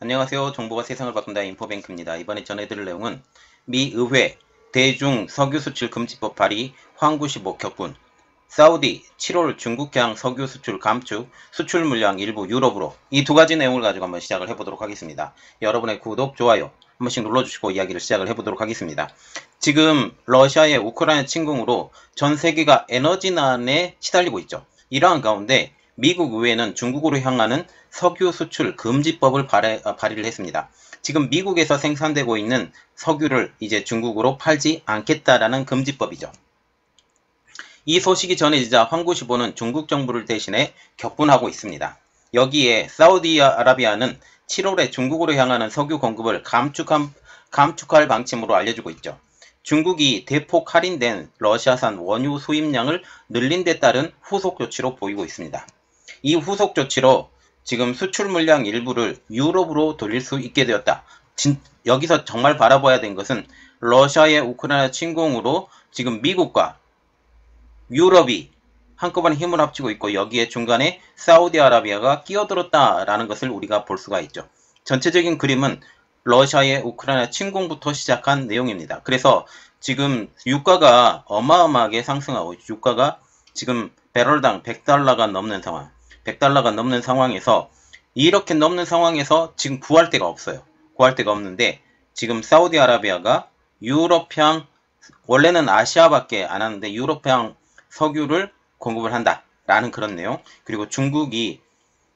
안녕하세요. 정보가 세상을 바꾼다 인포뱅크입니다. 이번에 전해드릴 내용은 미 의회 대중 석유 수출 금지법 발의 황95 격분, 사우디 7월 중국향 석유 수출 감축, 수출 물량 일부 유럽으로 이 두 가지 내용을 가지고 한번 시작을 해보도록 하겠습니다. 여러분의 구독, 좋아요 한 번씩 눌러주시고 이야기를 시작을 해보도록 하겠습니다. 지금 러시아의 우크라이나 침공으로 전 세계가 에너지난에 시달리고 있죠. 이러한 가운데 미국 의회는 중국으로 향하는 석유 수출 금지법을 발의를 했습니다. 지금 미국에서 생산되고 있는 석유를 이제 중국으로 팔지 않겠다라는 금지법이죠. 이 소식이 전해지자 황95는 중국 정부를 대신해 격분하고 있습니다. 여기에 사우디아라비아는 7월에 중국으로 향하는 석유 공급을 감축할 방침으로 알려주고 있죠. 중국이 대폭 할인된 러시아산 원유 수입량을 늘린 데 따른 후속 조치로 보이고 있습니다. 이 후속 조치로 지금 수출 물량 일부를 유럽으로 돌릴 수 있게 되었다. 여기서 정말 바라봐야 된 것은 러시아의 우크라이나 침공으로 지금 미국과 유럽이 한꺼번에 힘을 합치고 있고 여기에 중간에 사우디아라비아가 끼어들었다라는 것을 우리가 볼 수가 있죠. 전체적인 그림은 러시아의 우크라이나 침공부터 시작한 내용입니다. 그래서 지금 유가가 어마어마하게 상승하고 유가가 지금 배럴당 100달러가 넘는 상황, 100달러가 넘는 상황에서 이렇게 넘는 상황에서 지금 구할 데가 없어요. 구할 데가 없는데 지금 사우디아라비아가 유럽향, 원래는 아시아밖에 안 하는데 유럽향 석유를 공급을 한다라는 그런 내용. 그리고 중국이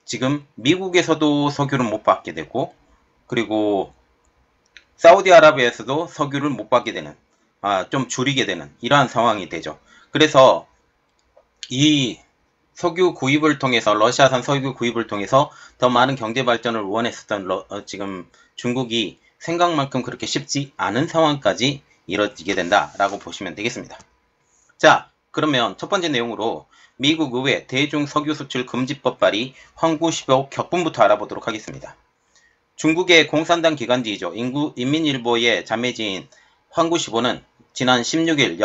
지금 미국에서도 석유를 못 받게 되고 그리고 사우디아라비아에서도 석유를 못 받게 되는, 좀 줄이게 되는 이러한 상황이 되죠. 그래서 이 석유 구입을 통해서 러시아산 석유 구입을 통해서 더 많은 경제 발전을 원했었던 지금 중국이 생각만큼 그렇게 쉽지 않은 상황까지 이뤄지게 된다라고 보시면 되겠습니다. 자, 그러면 첫 번째 내용으로 미국 의회 대중 석유 수출 금지법 발의 황95 격분부터 알아보도록 하겠습니다. 중국의 공산당 기관지이죠. 인민일보의 자매지인 황95는 지난 16일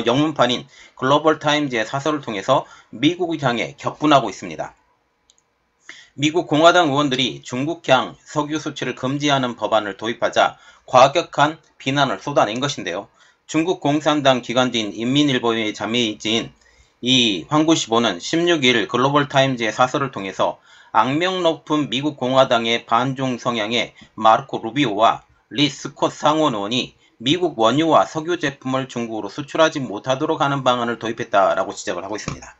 영문판인 글로벌타임즈의 사설을 통해서 미국을 향해 격분하고 있습니다. 미국 공화당 의원들이 중국향 석유 수출을 금지하는 법안을 도입하자 과격한 비난을 쏟아낸 것인데요. 중국 공산당 기관지인 인민일보의 자매지인 이 황95는 16일 글로벌타임즈의 사설을 통해서 악명 높은 미국 공화당의 반중 성향의 마르코 루비오와 리 스콧 상원 의원이 미국 원유와 석유 제품을 중국으로 수출하지 못하도록 하는 방안을 도입했다라고 지적을 하고 있습니다.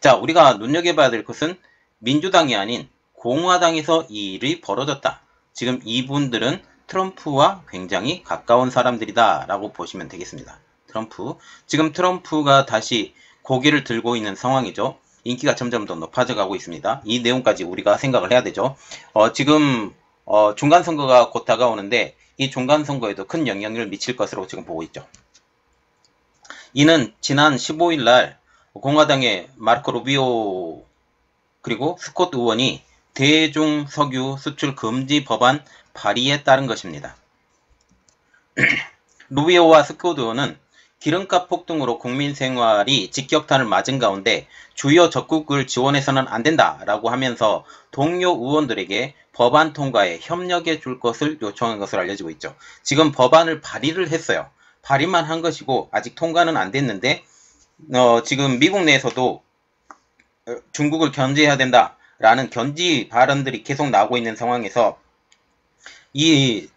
자, 우리가 눈여겨봐야 될 것은 민주당이 아닌 공화당에서 이 일이 벌어졌다. 지금 이분들은 트럼프와 굉장히 가까운 사람들이다 라고 보시면 되겠습니다. 지금 트럼프가 다시 고개를 들고 있는 상황이죠. 인기가 점점 더 높아져 가고 있습니다. 이 내용까지 우리가 생각을 해야 되죠. 지금 중간선거가 곧 다가오는데 이 중간선거에도 큰 영향을 미칠 것으로 지금 보고 있죠. 이는 지난 15일 날 공화당의 마르코 루비오 그리고 스콧 의원이 대중 석유 수출 금지 법안 발의에 따른 것입니다. 루비오와 스콧 의원은 기름값 폭등으로 국민 생활이 직격탄을 맞은 가운데 주요 적국을 지원해서는 안 된다라고 하면서 동료 의원들에게 법안 통과에 협력해 줄 것을 요청한 것으로 알려지고 있죠. 지금 법안을 발의를 했어요. 발의만 한 것이고 아직 통과는 안 됐는데 지금 미국 내에서도 중국을 견제해야 된다라는 견지 발언들이 계속 나오고 있는 상황에서 이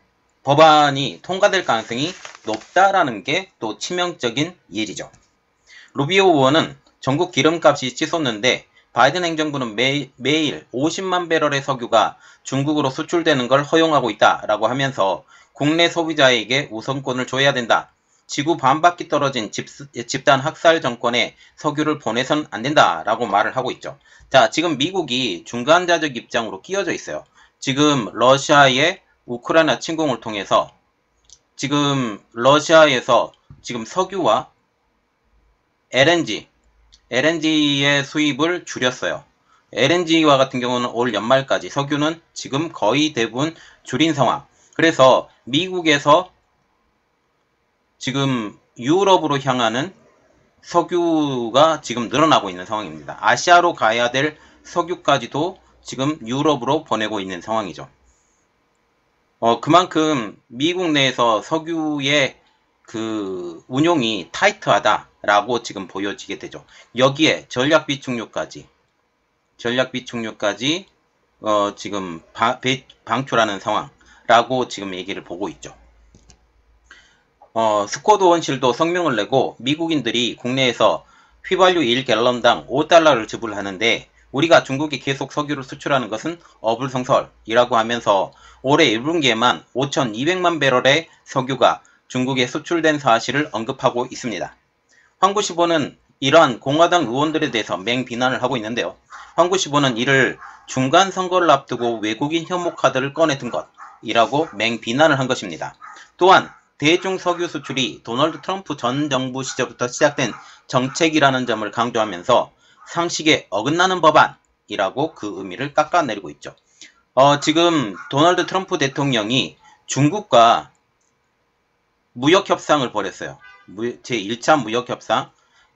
법안이 통과될 가능성이 높다라는 게 또 치명적인 일이죠. 루비오 의원은 전국 기름값이 치솟는데 바이든 행정부는 매일 50만 배럴의 석유가 중국으로 수출되는 걸 허용하고 있다라고 하면서 국내 소비자에게 우선권을 줘야 된다. 지구 반바퀴 떨어진 집단 학살 정권에 석유를 보내선 안 된다라고 말을 하고 있죠. 자, 지금 미국이 중간자적 입장으로 끼어져 있어요. 지금 러시아의 우크라이나 침공을 통해서 지금 러시아에서 지금 석유와 LNG의 수입을 줄였어요. LNG와 같은 경우는 올 연말까지, 석유는 지금 거의 대부분 줄인 상황. 그래서 미국에서 지금 유럽으로 향하는 석유가 지금 늘어나고 있는 상황입니다. 아시아로 가야 될 석유까지도 지금 유럽으로 보내고 있는 상황이죠. 그만큼 미국 내에서 석유의 그 운용이 타이트하다라고 지금 보여지게 되죠. 여기에 전략 비축유까지 지금 방출하는 상황라고 지금 얘기를 보고 있죠. 스코트 온실도 성명을 내고 미국인들이 국내에서 휘발유 1갤런당 5달러를 지불하는데 우리가 중국에 계속 석유를 수출하는 것은 어불성설이라고 하면서 올해 1분기에만 5,200만 배럴의 석유가 중국에 수출된 사실을 언급하고 있습니다. 환구시보는 이러한 공화당 의원들에 대해서 맹비난을 하고 있는데요. 환구시보는 이를 중간 선거를 앞두고 외국인 혐오 카드를 꺼내든 것이라고 맹비난을 한 것입니다. 또한 대중 석유 수출이 도널드 트럼프 전 정부 시절부터 시작된 정책이라는 점을 강조하면서 상식에 어긋나는 법안이라고 그 의미를 깎아내리고 있죠. 지금 도널드 트럼프 대통령이 중국과 무역협상을 벌였어요. 제1차 무역협상,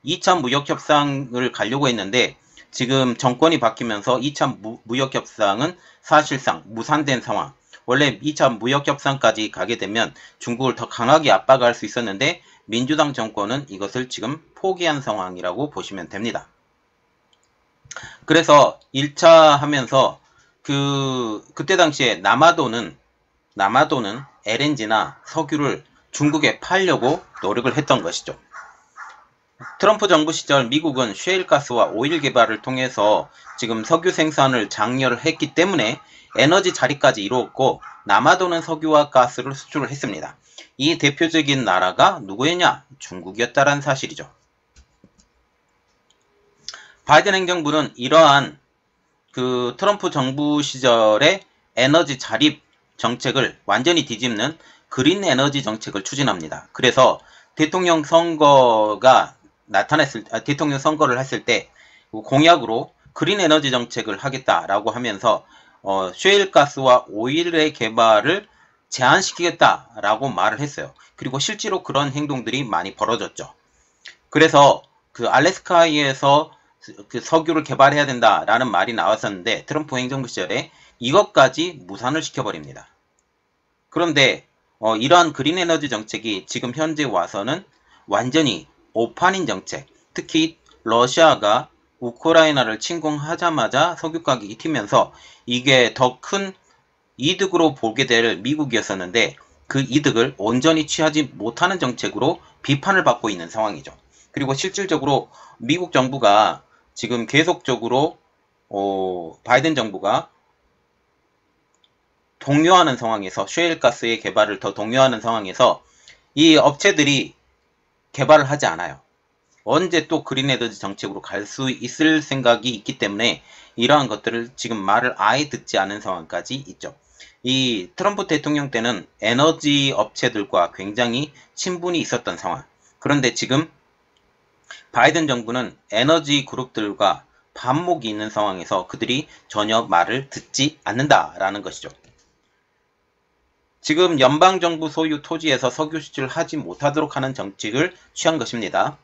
2차 무역협상을 가려고 했는데 지금 정권이 바뀌면서 2차 무역협상은 사실상 무산된 상황. 원래 2차 무역협상까지 가게 되면 중국을 더 강하게 압박할 수 있었는데 민주당 정권은 이것을 지금 포기한 상황이라고 보시면 됩니다. 그래서 1차 하면서 그때 당시에 남아도는 LNG나 석유를 중국에 팔려고 노력을 했던 것이죠. 트럼프 정부 시절 미국은 셰일가스와 오일 개발을 통해서 지금 석유 생산을 장려를 했기 때문에 에너지 자립까지 이루었고 남아도는 석유와 가스를 수출을 했습니다. 이 대표적인 나라가 누구였냐? 중국이었다는 사실이죠. 바이든 행정부는 이러한 그 트럼프 정부 시절의 에너지 자립 정책을 완전히 뒤집는 그린 에너지 정책을 추진합니다. 그래서 대통령 선거를 했을 때 공약으로 그린 에너지 정책을 하겠다라고 하면서 셰일가스와 오일의 개발을 제한시키겠다라고 말을 했어요. 그리고 실제로 그런 행동들이 많이 벌어졌죠. 그래서 그 알래스카에서 그 석유를 개발해야 된다라는 말이 나왔었는데 트럼프 행정부 시절에 이것까지 무산을 시켜버립니다. 그런데 이러한 그린 에너지 정책이 지금 현재 와서는 완전히 오판인 정책, 특히 러시아가 우크라이나를 침공하자마자 석유 가격이 튀면서 이게 더 큰 이득으로 보게 될 미국이었었는데 그 이득을 온전히 취하지 못하는 정책으로 비판을 받고 있는 상황이죠. 그리고 실질적으로 미국 정부가 지금 계속적으로 바이든 정부가 독려하는 상황에서 셰일가스의 개발을 더 독려하는 상황에서 이 업체들이 개발을 하지 않아요. 언제 또 그린 에너지 정책으로 갈 수 있을 생각이 있기 때문에 이러한 것들을 지금 말을 아예 듣지 않은 상황까지 있죠. 이 트럼프 대통령 때는 에너지 업체들과 굉장히 친분이 있었던 상황. 그런데 지금 바이든 정부는 에너지 그룹들과 반목이 있는 상황에서 그들이 전혀 말을 듣지 않는다라는 것이죠. 지금 연방정부 소유 토지에서 석유 수출을 하지 못하도록 하는 정책을 취한 것입니다.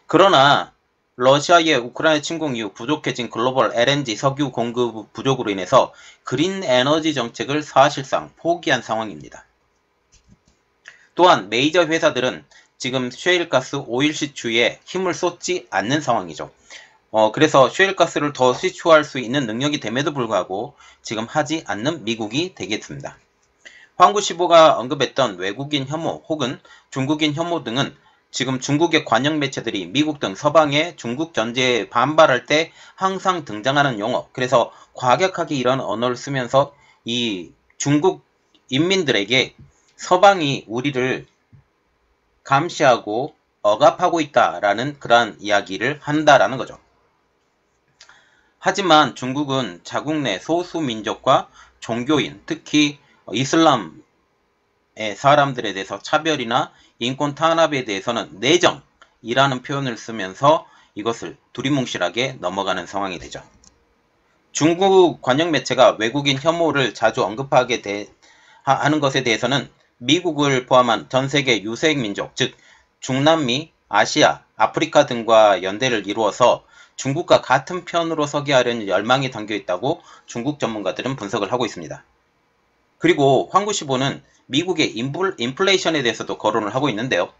그러나 러시아의 우크라이나 침공 이후 부족해진 글로벌 LNG 석유 공급 부족으로 인해서 그린 에너지 정책을 사실상 포기한 상황입니다. 또한 메이저 회사들은 지금 셰일가스 오일 시추에 힘을 쏟지 않는 상황이죠. 그래서 셰일가스를 더 시추할 수 있는 능력이 됨에도 불구하고 지금 하지 않는 미국이 되겠습니다. 황구시보가 언급했던 외국인 혐오 혹은 중국인 혐오 등은 지금 중국의 관영 매체들이 미국 등 서방의 중국 견제에 반발할 때 항상 등장하는 용어, 그래서 과격하게 이런 언어를 쓰면서 이 중국 인민들에게 서방이 우리를 감시하고 억압하고 있다라는 그러한 이야기를 한다라는 거죠. 하지만 중국은 자국 내 소수 민족과 종교인, 특히 이슬람의 사람들에 대해서 차별이나 인권 탄압에 대해서는 내정이라는 표현을 쓰면서 이것을 두리뭉실하게 넘어가는 상황이 되죠. 중국 관영 매체가 외국인 혐오를 자주 언급하게 하는 것에 대해서는 미국을 포함한 전 세계 유색 민족, 즉 중남미, 아시아, 아프리카 등과 연대를 이루어서 중국과 같은 편으로 서게 하려는 열망이 담겨 있다고 중국 전문가들은 분석을 하고 있습니다. 그리고 황구시보는 미국의 인플레이션에 대해서도 거론을 하고 있는데요.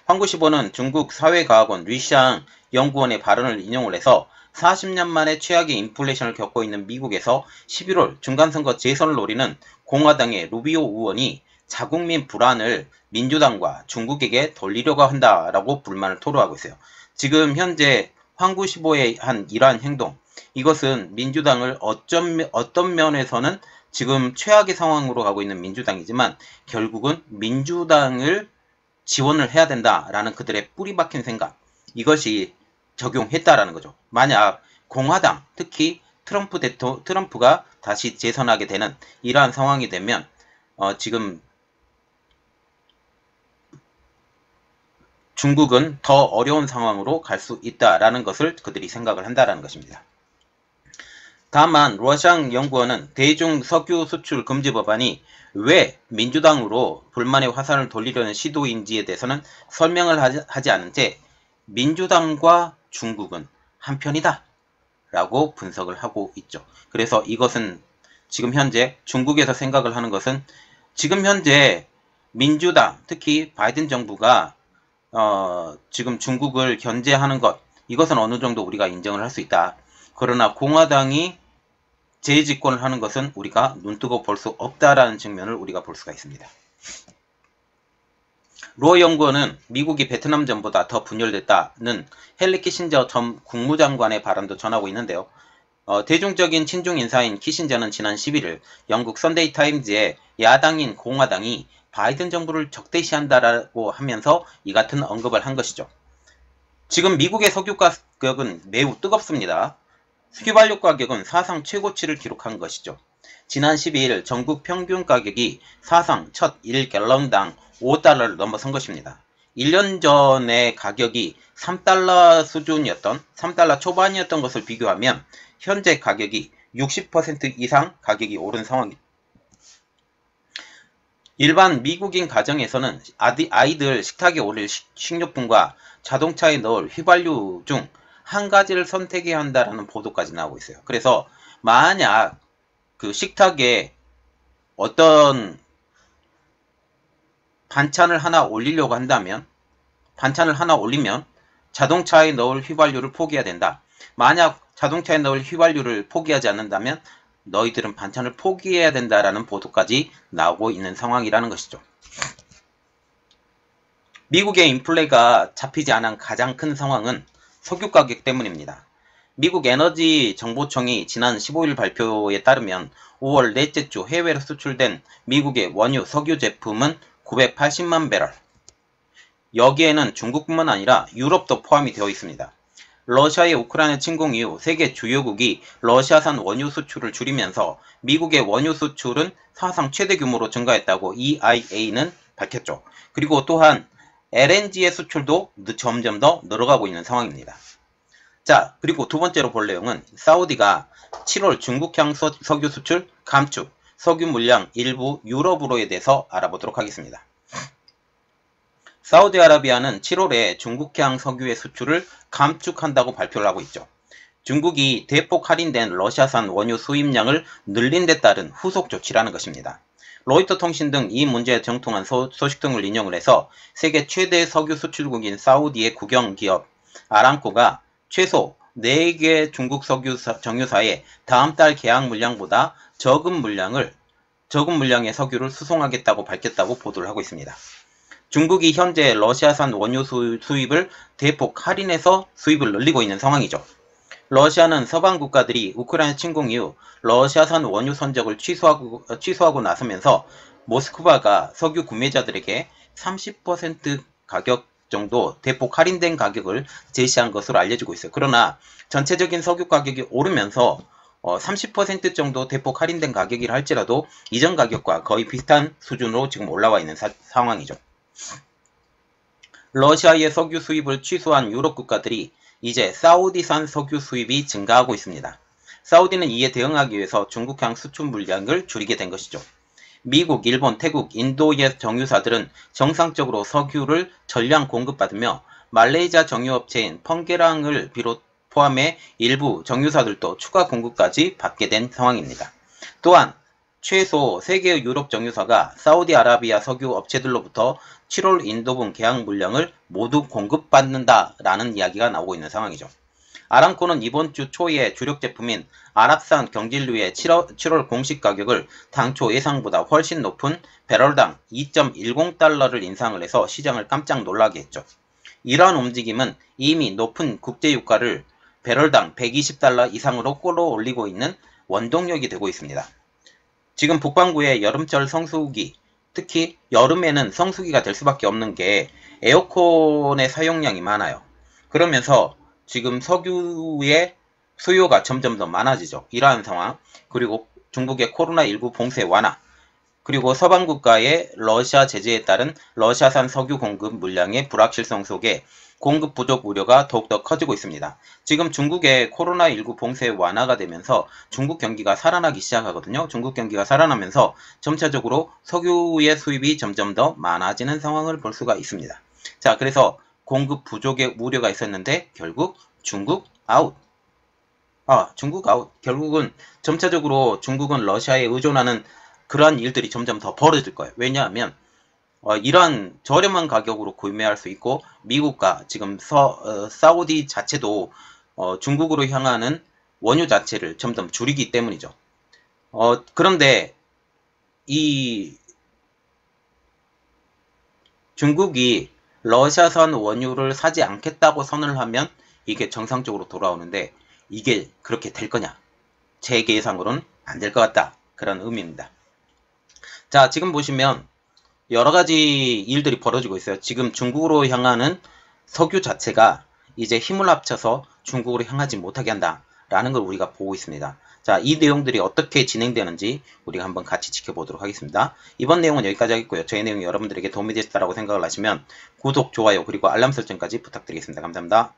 황구시보는 중국 사회과학원 류샹 연구원의 발언을 인용을 해서 40년 만에 최악의 인플레이션을 겪고 있는 미국에서 11월 중간선거 재선을 노리는 공화당의 루비오 의원이 자국민 불안을 민주당과 중국에게 돌리려고 한다라고 불만을 토로하고 있어요. 지금 현재 황구시보의 한 이러한 행동, 이것은 민주당을 어떤 면에서는 지금 최악의 상황으로 가고 있는 민주당이지만 결국은 민주당을 지원을 해야 된다라는 그들의 뿌리 박힌 생각, 이것이 적용했다라는 거죠. 만약 공화당, 특히 트럼프가 다시 재선하게 되는 이러한 상황이 되면 지금 중국은 더 어려운 상황으로 갈 수 있다라는 것을 그들이 생각을 한다라는 것입니다. 다만 러시아 연구원은 대중 석유 수출 금지 법안이 왜 민주당으로 불만의 화살을 돌리려는 시도인지에 대해서는 설명을 하지 않은 채 민주당과 중국은 한편이다 라고 분석을 하고 있죠. 그래서 이것은 지금 현재 중국에서 생각을 하는 것은 지금 현재 민주당, 특히 바이든 정부가 지금 중국을 견제하는 것, 이것은 어느 정도 우리가 인정을 할 수 있다. 그러나 공화당이 재집권을 하는 것은 우리가 눈뜨고 볼 수 없다라는 측면을 우리가 볼 수가 있습니다. 로 연구원은 미국이 베트남전보다 더 분열됐다는 헨리 키신저 전 국무장관의 발언도 전하고 있는데요. 대중적인 친중 인사인 키신저는 지난 11일 영국 선데이 타임즈에 야당인 공화당이 바이든 정부를 적대시한다라고 하면서 이 같은 언급을 한 것이죠. 지금 미국의 석유 가격은 매우 뜨겁습니다. 휘발유 가격은 사상 최고치를 기록한 것이죠. 지난 12일 전국 평균 가격이 사상 첫 1갤런당 5달러를 넘어선 것입니다. 1년 전에 가격이 3달러 수준이었던 3달러 초반이었던 것을 비교하면 현재 가격이 60% 이상 가격이 오른 상황입니다. 일반 미국인 가정에서는 아이들 식탁에 올릴 식료품과 자동차에 넣을 휘발유 중 한 가지를 선택해야 한다라는 보도까지 나오고 있어요. 그래서 만약 그 식탁에 어떤 반찬을 하나 올리려고 한다면, 반찬을 하나 올리면 자동차에 넣을 휘발유를 포기해야 된다. 만약 자동차에 넣을 휘발유를 포기하지 않는다면 너희들은 반찬을 포기해야 된다라는 보도까지 나오고 있는 상황이라는 것이죠. 미국의 인플레가 잡히지 않은 가장 큰 상황은 석유 가격 때문입니다. 미국 에너지 정보청이 지난 15일 발표에 따르면 5월 넷째 주 해외로 수출된 미국의 원유 석유 제품은 980만 배럴. 여기에는 중국뿐만 아니라 유럽도 포함이 되어 있습니다. 러시아의 우크라이나 침공 이후 세계 주요국이 러시아산 원유 수출을 줄이면서 미국의 원유 수출은 사상 최대 규모로 증가했다고 EIA는 밝혔죠. 그리고 또한 LNG의 수출도 점점 더 늘어가고 있는 상황입니다. 자, 그리고 두 번째로 볼 내용은 사우디가 7월 중국향 석유 수출 감축, 석유 물량 일부 유럽으로에 대해서 알아보도록 하겠습니다. 사우디아라비아는 7월에 중국향 석유의 수출을 감축한다고 발표를 하고 있죠. 중국이 대폭 할인된 러시아산 원유 수입량을 늘린 데 따른 후속 조치라는 것입니다. 로이터 통신 등 이 문제에 정통한 소식 등을 인용을 해서 세계 최대 석유 수출국인 사우디의 국영기업 아람코가 최소 4개 중국 석유 정유사에 다음 달 계약 물량보다 적은 물량의 석유를 수송하겠다고 밝혔다고 보도를 하고 있습니다. 중국이 현재 러시아산 원유 수입을 대폭 할인해서 수입을 늘리고 있는 상황이죠. 러시아는 서방 국가들이 우크라이나 침공 이후 러시아산 원유 선적을 취소하고 나서면서 모스크바가 석유 구매자들에게 30% 가격 정도 대폭 할인된 가격을 제시한 것으로 알려지고 있어요. 그러나 전체적인 석유 가격이 오르면서 30% 정도 대폭 할인된 가격이라 할지라도 이전 가격과 거의 비슷한 수준으로 지금 올라와 있는 상황이죠. 러시아의 석유 수입을 취소한 유럽 국가들이 이제 사우디산 석유 수입이 증가하고 있습니다. 사우디는 이에 대응하기 위해서 중국향 수출 물량을 줄이게 된 것이죠. 미국, 일본, 태국, 인도의 정유사들은 정상적으로 석유를 전량 공급받으며 말레이시아 정유업체인 펑게랑을 비롯 포함해 일부 정유사들도 추가 공급까지 받게 된 상황입니다. 또한 최소 3개의 유럽 정유사가 사우디아라비아 석유 업체들로부터 7월 인도분 계약 물량을 모두 공급받는다라는 이야기가 나오고 있는 상황이죠. 아람코는 이번 주 초에 주력 제품인 아랍산 경질유의 7월 공식 가격을 당초 예상보다 훨씬 높은 배럴당 2.10달러를 인상을 해서 시장을 깜짝 놀라게 했죠. 이러한 움직임은 이미 높은 국제유가를 배럴당 120달러 이상으로 끌어올리고 있는 원동력이 되고 있습니다. 지금 북반구의 여름철 성수기, 특히 여름에는 성수기가 될 수밖에 없는 게 에어컨의 사용량이 많아요. 그러면서 지금 석유의 수요가 점점 더 많아지죠. 이러한 상황, 그리고 중국의 코로나19 봉쇄 완화, 그리고 서방 국가의 러시아 제재에 따른 러시아산 석유 공급 물량의 불확실성 속에 공급 부족 우려가 더욱더 커지고 있습니다. 지금 중국의 코로나19 봉쇄 완화가 되면서 중국 경기가 살아나기 시작하거든요. 중국 경기가 살아나면서 점차적으로 석유의 수입이 점점 더 많아지는 상황을 볼 수가 있습니다. 자, 그래서 공급 부족의 우려가 있었는데 결국 중국 아웃. 중국 아웃. 결국은 점차적으로 중국은 러시아에 의존하는 그러한 일들이 점점 더 벌어질 거예요. 왜냐하면 이러한 저렴한 가격으로 구매할 수 있고 미국과 지금 사우디 자체도 중국으로 향하는 원유 자체를 점점 줄이기 때문이죠. 그런데 이 중국이 러시아산 원유를 사지 않겠다고 선을 하면 이게 정상적으로 돌아오는데 이게 그렇게 될 거냐? 제 예상으로는 안 될 것 같다. 그런 의미입니다. 자, 지금 보시면 여러 가지 일들이 벌어지고 있어요. 지금 중국으로 향하는 석유 자체가 이제 힘을 합쳐서 중국으로 향하지 못하게 한다라는 걸 우리가 보고 있습니다. 자, 이 내용들이 어떻게 진행되는지 우리가 한번 같이 지켜보도록 하겠습니다. 이번 내용은 여기까지 하겠고요. 저희 내용이 여러분들에게 도움이 되셨다고 생각을 하시면 구독, 좋아요, 그리고 알람 설정까지 부탁드리겠습니다. 감사합니다.